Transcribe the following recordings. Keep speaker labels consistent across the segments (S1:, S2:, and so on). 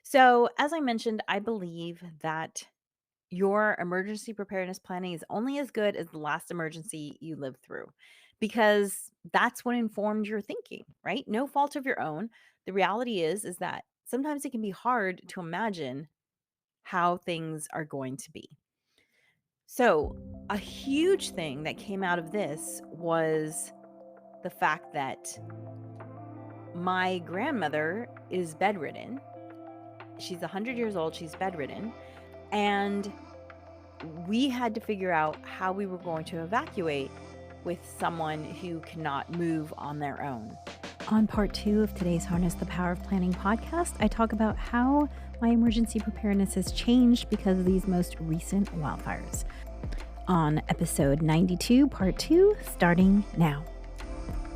S1: So, as I mentioned, I believe that your emergency preparedness planning is only as good as the last emergency you lived through because that's what informed your thinking, right? No fault of your own. The reality is that sometimes it can be hard to imagine how things are going to be. So, a huge thing that came out of this was the fact that my grandmother is bedridden. She's 100 years old, she's bedridden, and we had to figure out how we were going to evacuate with someone who cannot move on their own. On part 2 of today's Harness the Power of Planning podcast, I talk about how my emergency preparedness has changed because of these most recent wildfires. On episode 92, part 2, starting now.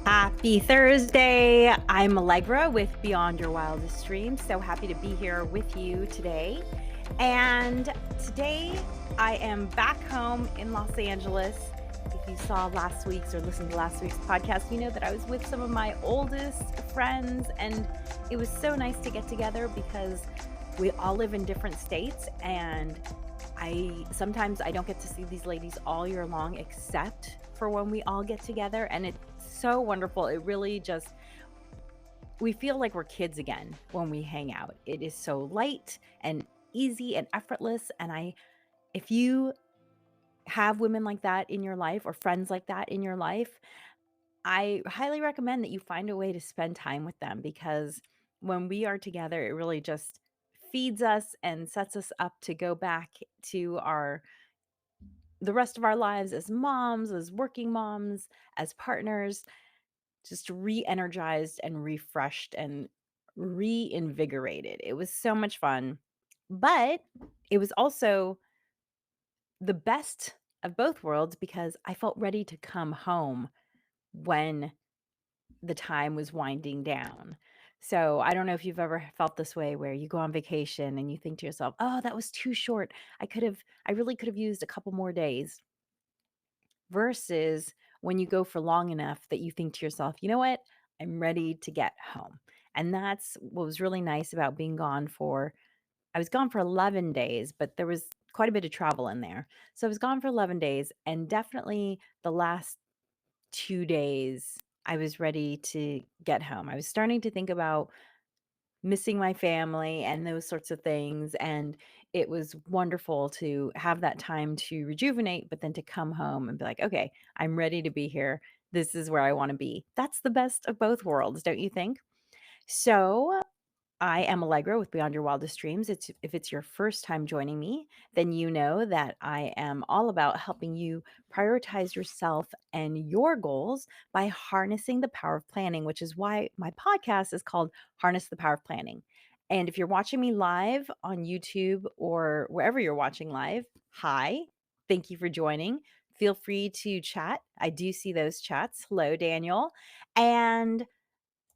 S1: Happy Thursday. I'm Allegra with Beyond Your Wildest Dreams. So happy to be here with you today. And today I am back home in Los Angeles. If you saw last week's or listened to last week's podcast, you know that I was with some of my oldest friends, and it was so nice to get together because we all live in different states, and sometimes I don't get to see these ladies all year long except for when we all get together, and it's so wonderful. It really just we feel like we're kids again when we hang out. It is so light and easy and effortless, and if you have women like that in your life or friends like that in your life, I highly recommend that you find a way to spend time with them because when we are together, it really just feeds us and sets us up to go back to the rest of our lives as moms, as working moms, as partners, just re-energized and refreshed and reinvigorated. It was so much fun. But it was also the best of both worlds because I felt ready to come home when the time was winding down. So I don't know if you've ever felt this way where you go on vacation and you think to yourself, "Oh, that was too short. I really could have used a couple more days." Versus when you go for long enough that you think to yourself, "You know what? I'm ready to get home." And that's what was really nice about being gone for I was gone for 11 days, but there was quite a bit of travel in there. So I was gone for 11 days, and definitely the last 2 days, I was ready to get home. I was starting to think about missing my family and those sorts of things, and it was wonderful to have that time to rejuvenate, but then to come home and be like, "Okay, I'm ready to be here. This is where I wanna be." That's the best of both worlds, don't you think? So I am Allegra with Beyond Your Wildest Dreams. If it's your first time joining me, then you know that I am all about helping you prioritize yourself and your goals by harnessing the power of planning, which is why my podcast is called Harness the Power of Planning. And if you're watching me live on YouTube or wherever you're watching live, hi, thank you for joining. Feel free to chat. I do see those chats. Hello, Daniel. And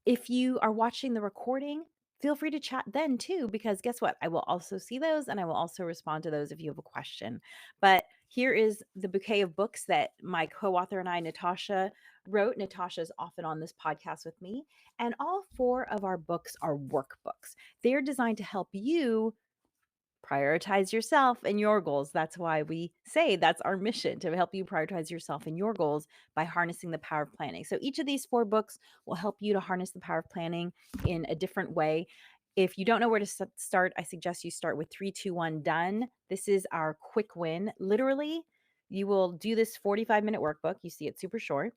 S1: if you are watching the recording, feel free to chat then too, because guess what? I will also see those and I will also respond to those if you have a question. But here is the bouquet of books that my co author and I, Natasha, wrote. Natasha is often on this podcast with me. And all four of our books are workbooks. They're designed to help you prioritize yourself and your goals. That's why we say that's our mission, to help you prioritize yourself and your goals by harnessing the power of planning. So each of these four books will help you to harness the power of planning in a different way. If you don't know where to start, I suggest you start with 3, 2, 1, done. This is our quick win. Literally, you will do this 45-minute workbook. You see it's super short.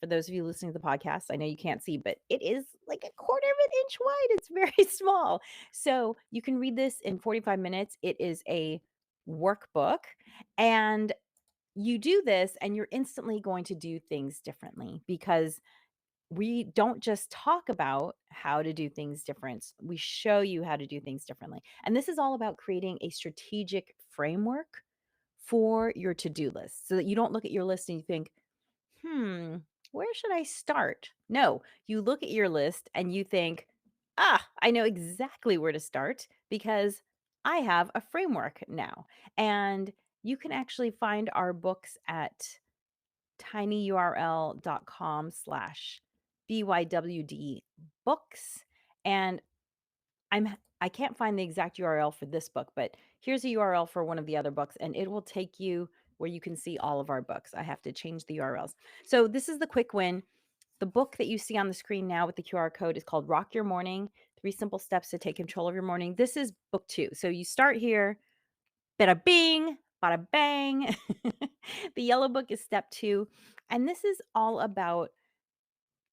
S1: For those of you listening to the podcast, I know you can't see, but it is like a quarter of an inch wide. It's very small. So you can read this in 45 minutes. It is a workbook. And you do this, and you're instantly going to do things differently because we don't just talk about how to do things different. We show you how to do things differently. And this is all about creating a strategic framework for your to do list so that you don't look at your list and you think, where should I start? No, you look at your list and you think, I know exactly where to start because I have a framework now. And you can actually find our books at tinyurl.com/BYWD books. And I'm I can't find the exact URL for this book, but here's a URL for one of the other books, and it will take you where you can see all of our books. I have to change the URLs. So this is the quick win. The book that you see on the screen now with the QR code is called Rock Your Morning: Three Simple Steps to Take Control of Your Morning. This is book 2. So you start here, bada bing, bada bang. The yellow book is step 2, and this is all about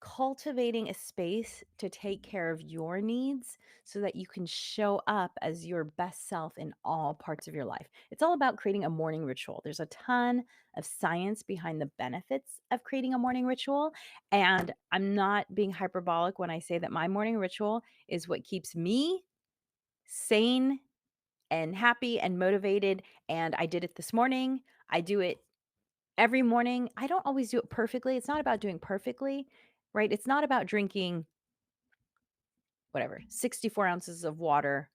S1: cultivating a space to take care of your needs so that you can show up as your best self in all parts of your life. It's all about creating a morning ritual. There's a ton of science behind the benefits of creating a morning ritual. And I'm not being hyperbolic when I say that my morning ritual is what keeps me sane and happy and motivated. And I did it this morning. I do it every morning. I don't always do it perfectly. It's not about doing perfectly, right? It's not about drinking whatever, 64 ounces of water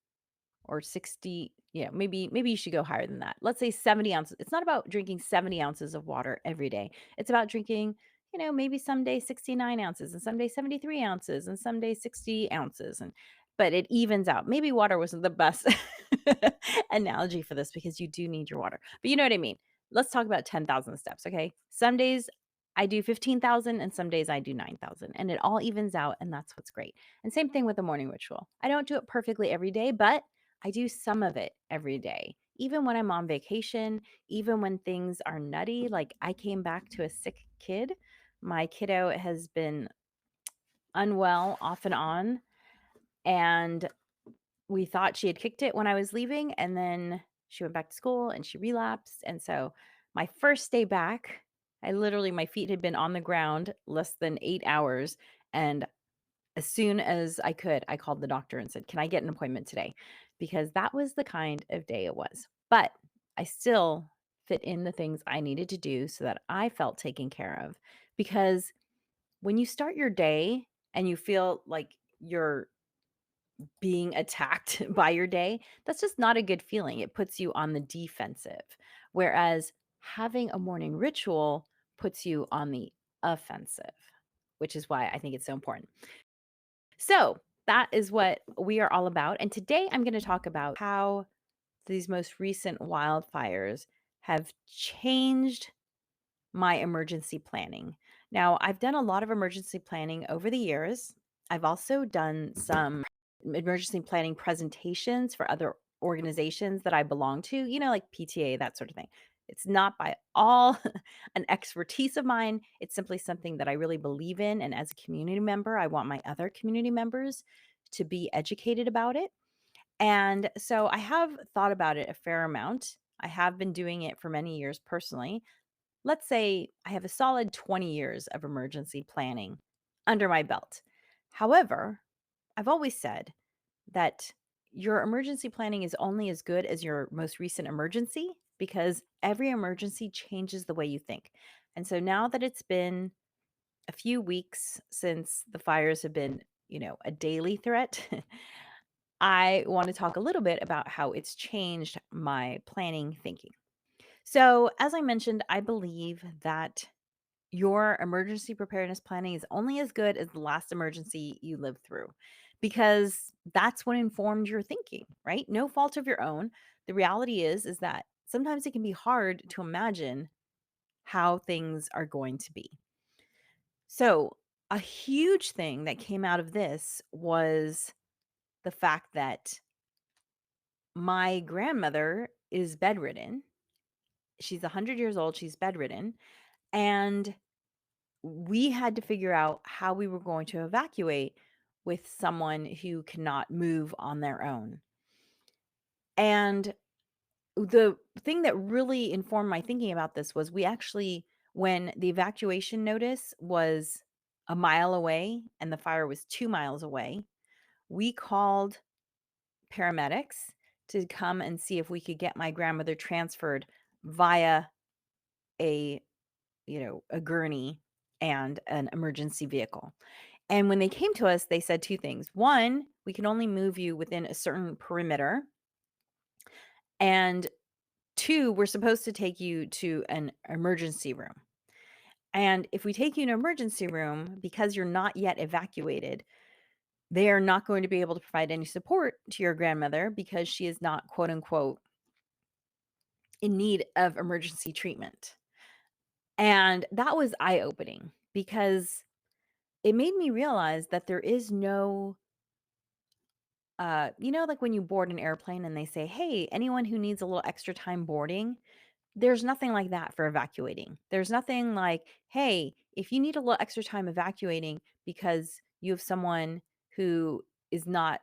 S1: or 60, maybe you should go higher than that. Let's say 70 ounces. It's not about drinking 70 ounces of water every day. It's about drinking, maybe some days 69 ounces and some days 73 ounces and some days 60 ounces. But it evens out. Maybe water wasn't the best analogy for this because you do need your water. But you know what I mean. Let's talk about 10,000 steps. Okay. Some days I do 15,000 and some days I do 9,000, and it all evens out. And that's what's great. And same thing with the morning ritual. I don't do it perfectly every day, but I do some of it every day. Even when I'm on vacation, even when things are nutty, like I came back to a sick kid. My kiddo has been unwell off and on, and we thought she had kicked it when I was leaving, and then she went back to school and she relapsed. And so my first day back, my feet had been on the ground less than 8 hours. And as soon as I could, I called the doctor and said, "Can I get an appointment today?" Because that was the kind of day it was. But I still fit in the things I needed to do so that I felt taken care of. Because when you start your day and you feel like you're being attacked by your day, that's just not a good feeling. It puts you on the defensive. Whereas having a morning ritual puts you on the offensive, which is why I think it's so important. So that is what we are all about. And today I'm going to talk about how these most recent wildfires have changed my emergency planning. Now, I've done a lot of emergency planning over the years. I've also done some emergency planning presentations for other organizations that I belong to, like PTA, that sort of thing. It's not by all an expertise of mine. It's simply something that I really believe in. And as a community member, I want my other community members to be educated about it. And so I have thought about it a fair amount. I have been doing it for many years personally. Let's say I have a solid 20 years of emergency planning under my belt. However, I've always said that your emergency planning is only as good as your most recent emergency because every emergency changes the way you think. And so now that it's been a few weeks since the fires have been, a daily threat, I want to talk a little bit about how it's changed my planning thinking. So, as I mentioned, I believe that your emergency preparedness planning is only as good as the last emergency you lived through because that's what informed your thinking, right? No fault of your own. The reality is that sometimes it can be hard to imagine how things are going to be. So, a huge thing that came out of this was the fact that my grandmother is bedridden. She's 100 years old, she's bedridden, and we had to figure out how we were going to evacuate with someone who cannot move on their own. And the thing that really informed my thinking about this was when the evacuation notice was a mile away and the fire was 2 miles away, we called paramedics to come and see if we could get my grandmother transferred via a a gurney and an emergency vehicle. And when they came to us, they said two things. One, we can only move you within a certain perimeter. And two, we're supposed to take you to an emergency room. And if we take you to an emergency room, because you're not yet evacuated, they are not going to be able to provide any support to your grandmother because she is not, quote unquote, in need of emergency treatment. And that was eye opening because it made me realize that there is no, like when you board an airplane and they say, hey, anyone who needs a little extra time boarding, there's nothing like that for evacuating. There's nothing like, hey, if you need a little extra time evacuating because you have someone who is not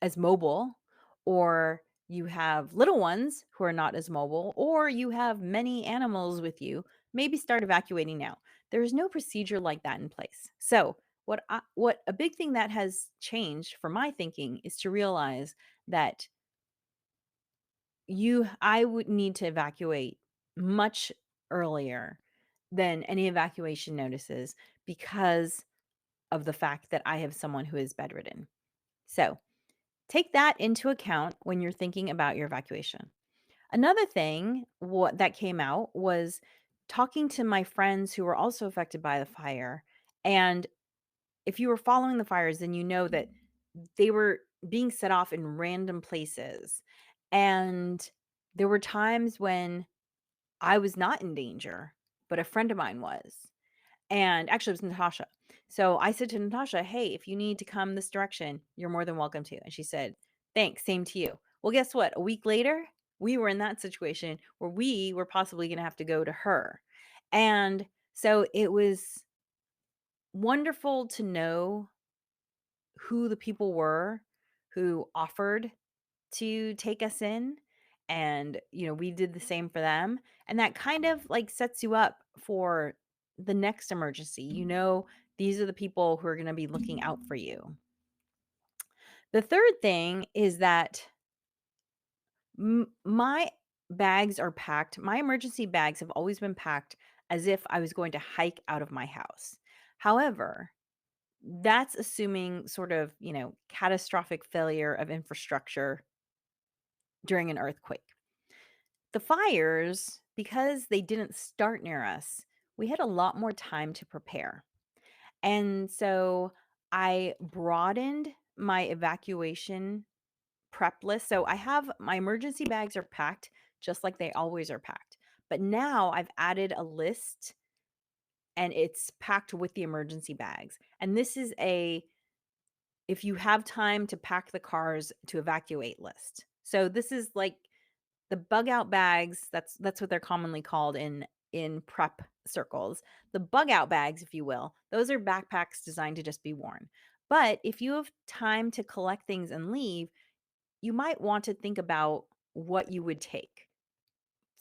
S1: as mobile, or you have little ones who are not as mobile, or you have many animals with you, maybe start evacuating now. There is no procedure like that in place. So, what a big thing that has changed for my thinking is to realize that I would need to evacuate much earlier than any evacuation notices because of the fact that I have someone who is bedridden. So, take that into account when you're thinking about your evacuation. Another thing what that came out was talking to my friends who were also affected by the fire. And if you were following the fires, then you know that they were being set off in random places. And there were times when I was not in danger, but a friend of mine was. And actually, it was Natasha. So I said to Natasha, hey, if you need to come this direction, you're more than welcome to. And she said, thanks, same to you. Well, guess what? A week later, we were in that situation where we were possibly going to have to go to her. And so it was wonderful to know who the people were who offered to take us in. And, we did the same for them. And that kind of like sets you up for the next emergency. These are the people who are going to be looking out for you. The third thing is that my bags are packed. My emergency bags have always been packed as if I was going to hike out of my house. However, that's assuming sort of, catastrophic failure of infrastructure during an earthquake. The fires, because they didn't start near us, we had a lot more time to prepare. And so I broadened my evacuation prep list. So I have my emergency bags are packed just like they always are packed. But now I've added a list and it's packed with the emergency bags. And this is a if you have time to pack the cars to evacuate list. So this is like the bug out bags, that's what they're commonly called in prep circles. The bug out bags, if you will, those are backpacks designed to just be worn. But if you have time to collect things and leave, you might want to think about what you would take.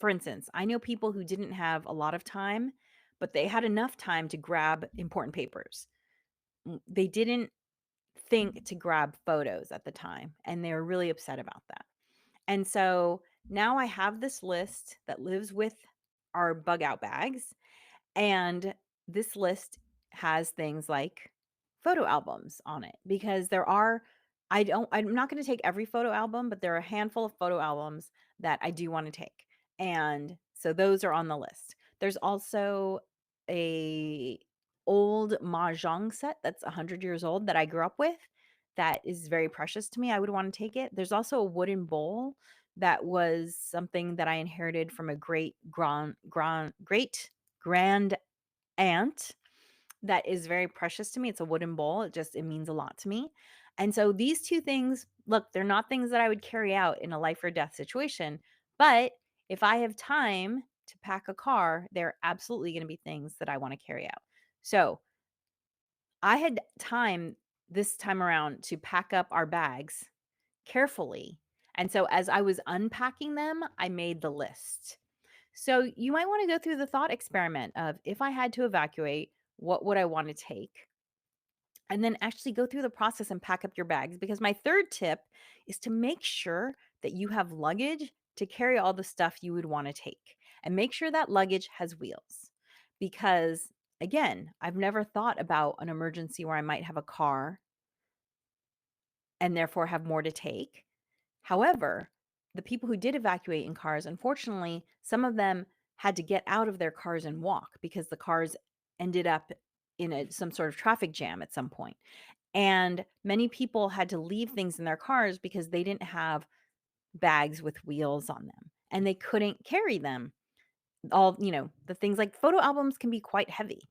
S1: For instance, I know people who didn't have a lot of time, but they had enough time to grab important papers. They didn't think to grab photos at the time, and they were really upset about that. And so now I have this list that lives with our bug out bags. And this list has things like photo albums on it because I'm not going to take every photo album, but there are a handful of photo albums that I do want to take. And so those are on the list. There's also a old mahjong set that's 100 years old that I grew up with that is very precious to me. I would want to take it. There's also a wooden bowl that was something that I inherited from a great grand aunt that is very precious to me. It's a wooden bowl. It means a lot to me. And so these two things, look, they're not things that I would carry out in a life or death situation, but if I have time to pack a car, they're absolutely going to be things that I want to carry out. So I had time this time around to pack up our bags carefully. And so as I was unpacking them, I made the list. So you might want to go through the thought experiment of if I had to evacuate, what would I want to take? And then actually go through the process and pack up your bags. Because my third tip is to make sure that you have luggage to carry all the stuff you would want to take. And make sure that luggage has wheels. Because again, I've never thought about an emergency where I might have a car and therefore have more to take. However, the people who did evacuate in cars, unfortunately, some of them had to get out of their cars and walk because the cars ended up in some sort of traffic jam at some point. And many people had to leave things in their cars because they didn't have bags with wheels on them and they couldn't carry them. The things like photo albums can be quite heavy.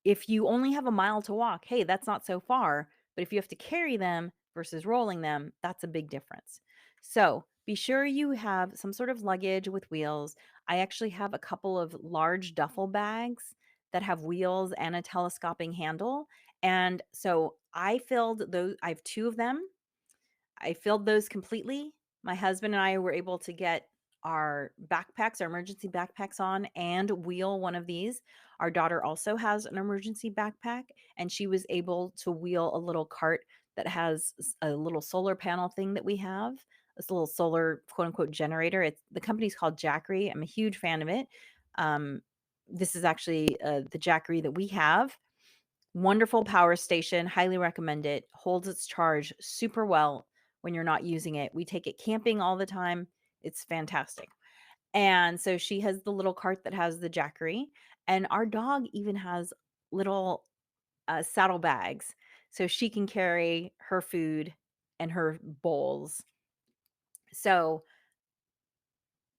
S1: If you only have a mile to walk, hey, that's not so far. But if you have to carry them versus rolling them, that's a big difference. So be sure you have some sort of luggage with wheels. I actually have a couple of large duffel bags that have wheels and a telescoping handle. And so I filled those, I have two of them. I filled those completely. My husband and I were able to get our backpacks, our emergency backpacks on and wheel one of these. Our daughter also has an emergency backpack, and she was able to wheel a little cart that has a little solar panel thing that we have. This little solar quote unquote generator. The company's called Jackery. I'm a huge fan of it. Um, this is actually the Jackery that we have. Wonderful power station, highly recommend it. Holds its charge super well when you're not using it. We take it camping all the time. It's fantastic. And so she has the little cart that has the Jackery, and our dog even has little saddle bags so she can carry her food and her bowls. So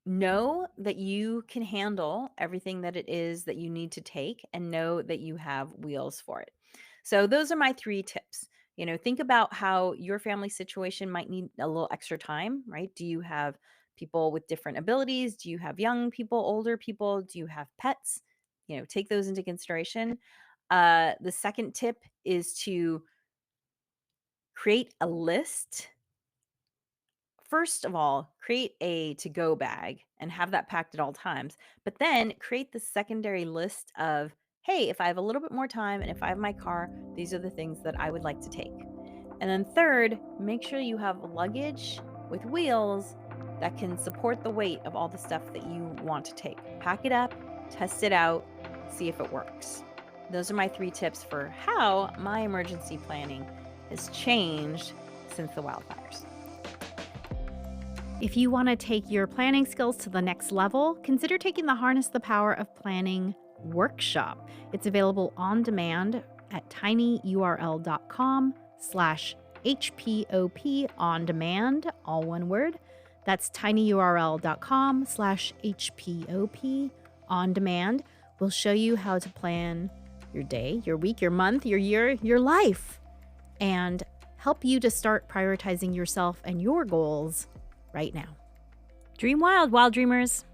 S1: know that you can handle everything that it is that you need to take, and know that you have wheels for it. So those are my 3 tips. Think about how your family situation might need a little extra time, right? Do you have people with different abilities? Do you have young people, older people? Do you have pets? Take those into consideration. The second tip is to create a list. First of all, create a to-go bag and have that packed at all times, but then create the secondary list of, hey, if I have a little bit more time and if I have my car, these are the things that I would like to take. And then third, make sure you have luggage with wheels that can support the weight of all the stuff that you want to take. Pack it up, test it out, see if it works. Those are my 3 tips for how my emergency planning has changed since the wildfires. If you want to take your planning skills to the next level, consider taking the Harness the Power of Planning workshop. It's available on demand at tinyurl.com/HPOP on demand, all one word. That's tinyurl.com/HPOP on demand. We'll show you how to plan your day, your week, your month, your year, your life, and help you to start prioritizing yourself and your goals right now. Dream wild, wild dreamers.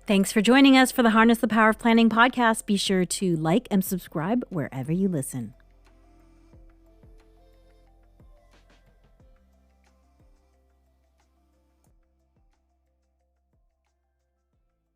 S1: Thanks for joining us for the Harness the Power of Planning podcast. Be sure to like and subscribe wherever you listen.